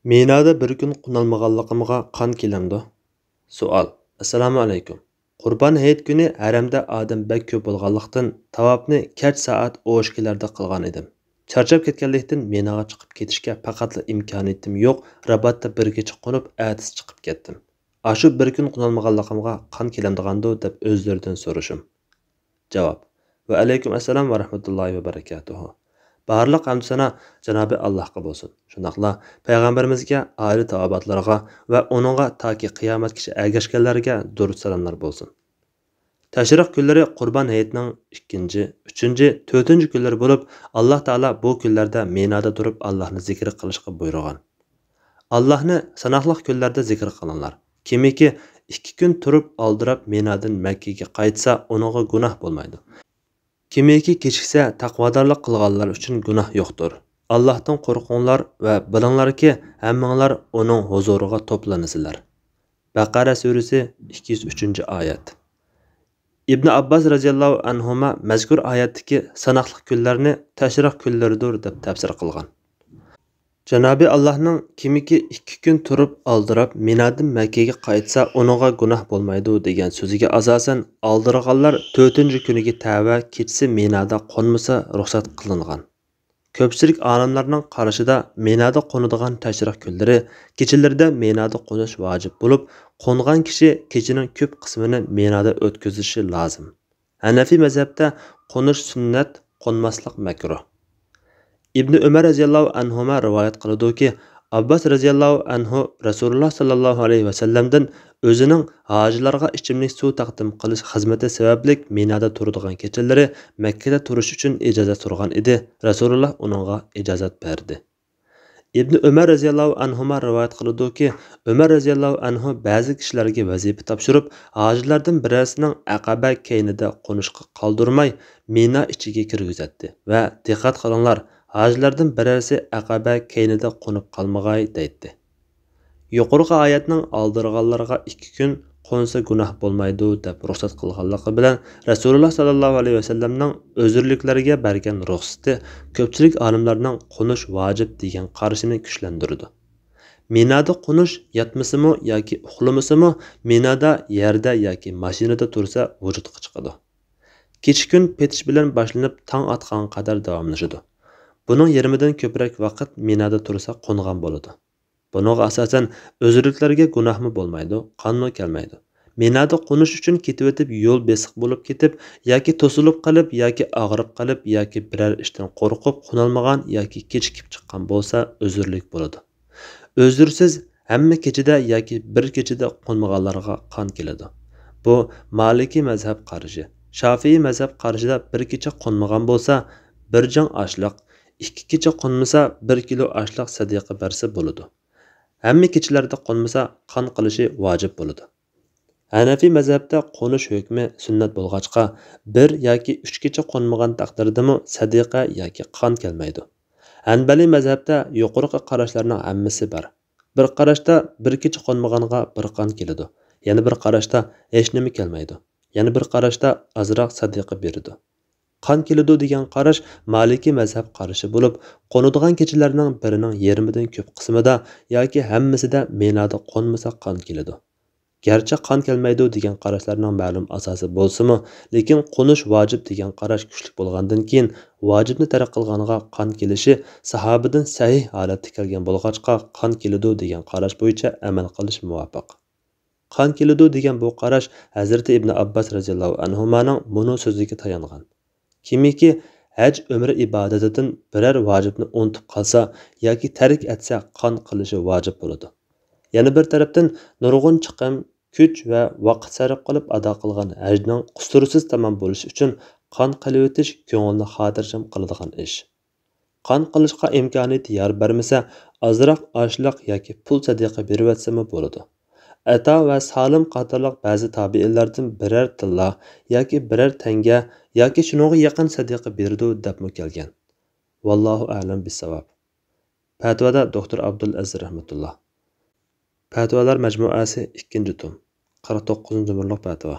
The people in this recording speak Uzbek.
Menada bir kun qunalmaganligimga qan kelamdi. Savol. Assalomu alaykum. Qurban hayit kuni haramda odam bek ko'p bo'lganlikdan tavofni kech soat 12larda qilgan edim. Charchab ketganlikdan Menaga chiqib ketishga faqatla imkoniyatim yo'q. Rabatda bir kecha qunib, ertasi chiqib ketdim. Ashu bir kun qunalmaganligimga qan kelamdigandi deb o'zlaridan so'rashim. Javob. Va alaykum assalom va rahmatullohi va barakatuh. Barliq hamd sana Cenab-ı Allah'a bolsun. Şundaqla Peygamberimizge, aile tabiatlarga ve onunğa taki kıyametgacha ergashganlarga durud salamlar bolsun. Təşriq günləri Qurban hayitining 2, 3, 4 günləri bo'lib, Alloh taolo bu kunlarda Menada turib Allohni zikr qilishga buyurgan. Allohni sanoqli kunlarda zikr qilinglar. Kimiki 2 kun turib oldirab Menadan Makkaga qaytsa, uningga gunoh bo'lmaydi. Kimiki kechiksa taqvodorlik qilganlar uchun gunoh yo'qdir. Allohdan qo'rqinglar va bilinglarki, hammanglar uning huzuriga to'plansizlar. Baqara surasi 203-oyat. İbn Abbas radhiyallohu anhuma mazkur oyatdagi sanoqli kunlarni tashriq kunlaridir deb tafsir qilgan. Cenab-ı Allah'ның kimiki 2 kun turib aldirab Menadan Makkaga qaytsa uningga gunoh bo'lmaydi degan so'ziga asosan aldirganlar 4-kuniga tava kechsi Menada qo'nmasa ruxsat qilingan. Ko'pchilik olimlarning qarashida Menada qo'nadigan tashriq kunlari kechalarda Menada qo'nish vojib bo'lib, qo'ngan kishi kechining ko'p qismini Menada o'tkazishi lozim. Hanafi mazhabda qo'nish sunnat, qo'nmaslik makruh. İbn Ömer radhiyallohu anhuma rivoyat qiladi-ki, Abbas radhiyallohu anhu Rasululloh sallallohu alayhi va sallamdan o'zining hojilarga ichimlik suv taqdim qilish xizmati sababli Menada turadigan kechalari Makkada turish uchun ijozat so'ragan edi. Rasululloh uningga ijozat berdi. İbn Ömer radhiyallohu anhuma rivoyat qiladi-ki, Ömer radhiyallohu anhu ba'zi kishilarga vazifa topshirib, hojilardan birasining Aqaba keynida qo'nishga qoldirmay Mena ichiga kirgizatdi va diqqat qilinglar, hojilardan birasi Aqaba keynida qo'nib qolmag'ay deydi. Yuqorqi oyatning oldirganlarga 2 kun qo'nsa gunoh bo'lmaydi deb ruxsat qilganligi bilan Rasululloh sallallohu alayhi va sallamning o'zirliklarga bergan ruxsati ko'pchilik olimlarning qo'nish vojib degan qarashini kuchlantirdi. Menada qo'nish yatmasimi yoki uxlamasimi Menada yerda yoki mashinada tursa vujudga chiqadi. Kech kun petish bilan boshlanib tong otgan qadar davomlashadi. Buning yarmidan ko'proq vaqt Menada tursa qo'ngan bo'ladi. Buningga asosan o'zirliklarga gunohmi bo'lmaydi, qonmi kelmaydi. Menada qo'nish uchun ketib o'tib yo'l besiq bo'lib ketib, yoki to'silib qolib, yoki og'rib qolib, yoki biror ishdan qo'rqib qunalmagan yoki kechikib chiqqan bo'lsa, o'zirlik bo'ladi. O'zirsiz hamma kechida yoki bir kechida qo'nmaganlarga qon keladi. Bu Maliki mazhab qarashi. Shafiy mazhab qarashida bir kecha qo'nmagan bo'lsa, bir jang ashliq, 2 kecha qo'nmasa 1 kilo ashliq sadaqa bersa bo'ladi. Hamma kechalarda qo'nmasa qon qilishi vojib bo'ladi. Hanafi mazhabda qo'nish hukmi sunnat bo'lg'achqa 1 yoki 3 kecha qo'nmagan taqdirdami sadaqa yoki qon kelmaydi. Hanbali mazhabda yuqorqi qarashlarning hammasi bor. Bir qarashda 1 kecha qo'nmaganga 1 qon keladi. Yana bir qarashda hech nima kelmaydi. Yana bir qarashda azroq sadaqa beradi. Qon keladi degan qarash Maliki mazhab qarashi bo'lib, qo'nadigan kechalarning birining yarmidan ko'p qismida yoki hammasida Menada qo'nmasa qon keladi. Garchi qon kelmaydi degan qarashlarning ma'lum asosi bo'lsa-mu, lekin qo'nish vojib degan qarash kuchli bo'lgandan keyin vojibni tark qilganiga qon kelishi sahobadan sahih holatda kelgan bo'lg'achqa qon keladi degan qarash bo'yicha amal qilish muvofiq. Qon keladi degan bu qarash Hazrati Ibn Abbas radhiyallohu anhumaning buni so'ziga tayangan. Kimiki haj umri ibodatidan biror vojibni unutib qolsa yoki tark etsa qon qilishi vojib bo'ladi. Yana bir tarafdan nurg'un chiqim, kuch va vaqt sarf qilib ado qilgan hajning qusursiz tamom bo'lishi uchun qon qilib o'tish ko'ngilni xotirjam qiladigan ish. Qon qilishga imkoniyat yor bermasa, azroq oshliq yoki pul sadaqa berib o'tsami bo'ladi. Ata va Salim qatorliq ba'zi tabiinlardan biror tilla yoki biror tanga yoki shunga yaqin sadaqa berdi deb kelgan. Vallohu a'lam bis-savob. Fatvoda doktor Abdul Aziz rahmatulloh. Fatvolar majmuasi 2-tom 49-numurli fatvo.